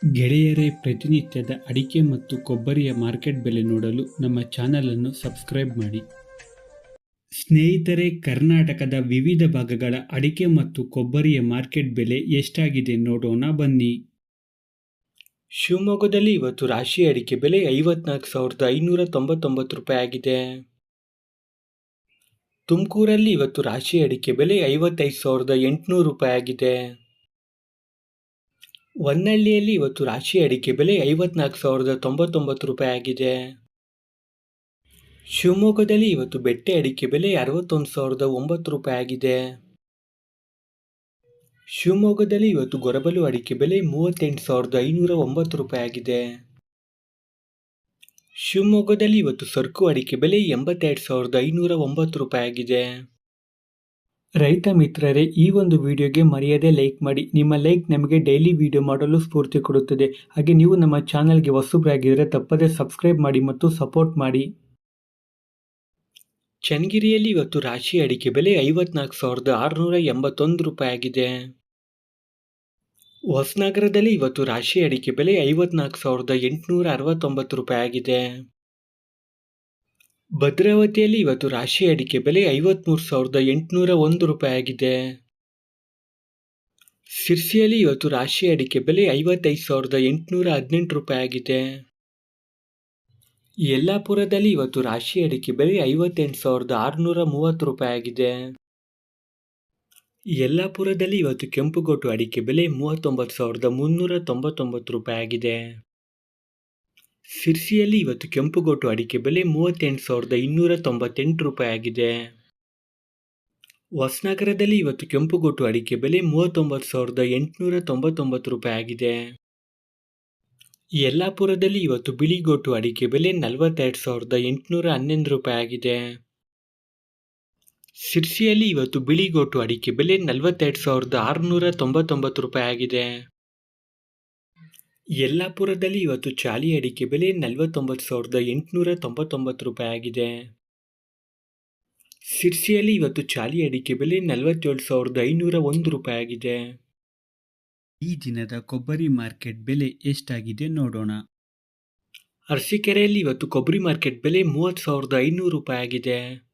ಗೆಳೆಯರೇ, ಪ್ರತಿನಿತ್ಯದ ಅಡಿಕೆ ಮತ್ತು ಕೊಬ್ಬರಿಯ ಮಾರ್ಕೆಟ್ ಬೆಲೆ ನೋಡಲು ನಮ್ಮ ಚಾನಲನ್ನು ಸಬ್ಸ್ಕ್ರೈಬ್ ಮಾಡಿ. ಸ್ನೇಹಿತರೆ, ಕರ್ನಾಟಕದ ವಿವಿಧ ಭಾಗಗಳ ಅಡಿಕೆ ಮತ್ತು ಕೊಬ್ಬರಿಯ ಮಾರ್ಕೆಟ್ ಬೆಲೆ ಎಷ್ಟಾಗಿದೆ ನೋಡೋಣ ಬನ್ನಿ. ಶಿವಮೊಗ್ಗದಲ್ಲಿ ಇವತ್ತು ರಾಶಿ ಅಡಿಕೆ ಬೆಲೆ 54,599 ರೂಪಾಯಿ ಆಗಿದೆ. ತುಮಕೂರಲ್ಲಿ ಇವತ್ತು ರಾಶಿ ಅಡಿಕೆ ಬೆಲೆ 55,800 ರೂಪಾಯಿ ಆಗಿದೆ. ಹೊನ್ನಳ್ಳಿಯಲ್ಲಿ ಇವತ್ತು ರಾಶಿ ಅಡಿಕೆ ಬೆಲೆ 54,099 ರೂಪಾಯಿ ಆಗಿದೆ. ಶಿವಮೊಗ್ಗದಲ್ಲಿ ಇವತ್ತು ಬೆಟ್ಟೆ ಅಡಿಕೆ ಬೆಲೆ 61,009 ರೂಪಾಯಿ ಆಗಿದೆ. ಶಿವಮೊಗ್ಗದಲ್ಲಿ ಇವತ್ತು ಗೊರಬಲು ಅಡಿಕೆ ಬೆಲೆ 38,509 ರೂಪಾಯಿ ಆಗಿದೆ. ಶಿವಮೊಗ್ಗದಲ್ಲಿ ಇವತ್ತು ಸರ್ಕು ಅಡಿಕೆ ಬೆಲೆ 82,509 ರೂಪಾಯಿ ಆಗಿದೆ. ರೈತ ಮಿತ್ರರೇ, ಈ ಒಂದು ವಿಡಿಯೋಗೆ ಮರೆಯದೆ ಲೈಕ್ ಮಾಡಿ. ನಿಮ್ಮ ಲೈಕ್ ನಮಗೆ ಡೈಲಿ ವಿಡಿಯೋ ಮಾಡಲು ಸ್ಫೂರ್ತಿ ಕೊಡುತ್ತದೆ. ಹಾಗೆ ನೀವು ನಮ್ಮ ಚಾನಲ್ಗೆ ಹೊಸಬರಾಗಿದ್ದರೆ ತಪ್ಪದೇ ಸಬ್ಸ್ಕ್ರೈಬ್ ಮಾಡಿ ಮತ್ತು ಸಪೋರ್ಟ್ ಮಾಡಿ. ಚನ್ನಗಿರಿಯಲ್ಲಿ ಇವತ್ತು ರಾಶಿ ಅಡಿಕೆ ಬೆಲೆ 54,681 ರೂಪಾಯಿ ಆಗಿದೆ. ಹೊಸನಗರದಲ್ಲಿ ಇವತ್ತು ರಾಶಿ ಅಡಿಕೆ ಬೆಲೆ 54,869 ರೂಪಾಯಿ ಆಗಿದೆ. ಭದ್ರಾವತಿಯಲ್ಲಿ ಇವತ್ತು ರಾಶಿ ಅಡಿಕೆ ಬೆಲೆ 53,801 ರೂಪಾಯಿ ಆಗಿದೆ. ಸಿರ್ಸಿಯಲ್ಲಿ ಇವತ್ತು ರಾಶಿ ಅಡಿಕೆ ಬೆಲೆ 55,818 ರೂಪಾಯಿ ಆಗಿದೆ. ಯಲ್ಲಾಪುರದಲ್ಲಿ ಇವತ್ತು ರಾಶಿ ಅಡಿಕೆ ಬೆಲೆ 58,630 ರೂಪಾಯಿ ಆಗಿದೆ. ಯಲ್ಲಾಪುರದಲ್ಲಿ ಇವತ್ತು ಕೆಂಪುಗೋಟು ಅಡಿಕೆ ಬೆಲೆ 39,399 ರೂಪಾಯಿ ಆಗಿದೆ. ಸಿರ್ಸಿಯಲ್ಲಿ ಇವತ್ತು ಕೆಂಪುಗೋಟು ಅಡಿಕೆ ಬೆಲೆ 38,298 ರೂಪಾಯಿ ಆಗಿದೆ. ಹೊಸನಗರದಲ್ಲಿ ಇವತ್ತು ಕೆಂಪುಗೋಟು ಅಡಿಕೆ ಬೆಲೆ 39,899 ರೂಪಾಯಿ ಆಗಿದೆ. ಯಲ್ಲಾಪುರದಲ್ಲಿ ಇವತ್ತು ಬಿಳಿಗೋಟು ಅಡಿಕೆ ಬೆಲೆ 42,811 ರೂಪಾಯಿ ಆಗಿದೆ. ಸಿರ್ಸಿಯಲ್ಲಿ ಇವತ್ತು ಬಿಳಿಗೋಟು ಅಡಿಕೆ ಬೆಲೆ 42,699 ರೂಪಾಯಿ ಆಗಿದೆ. ಯಲ್ಲಾಪುರದಲ್ಲಿ ಇವತ್ತು ಚಾಲಿ ಅಡಿಕೆ ಬೆಲೆ 49,899 ರೂಪಾಯಿ ಆಗಿದೆ. ಸಿರ್ಸಿಯಲ್ಲಿ ಇವತ್ತು ಚಾಲಿ ಅಡಿಕೆ ಬೆಲೆ 47,501 ರೂಪಾಯಿ ಆಗಿದೆ. ಈ ದಿನದ ಕೊಬ್ಬರಿ ಮಾರ್ಕೆಟ್ ಬೆಲೆ ಎಷ್ಟಾಗಿದೆ ನೋಡೋಣ. ಅರಸೀಕೆರೆಯಲ್ಲಿ ಇವತ್ತು ಕೊಬ್ಬರಿ ಮಾರ್ಕೆಟ್ ಬೆಲೆ 30,500 ರೂಪಾಯಿ ಆಗಿದೆ.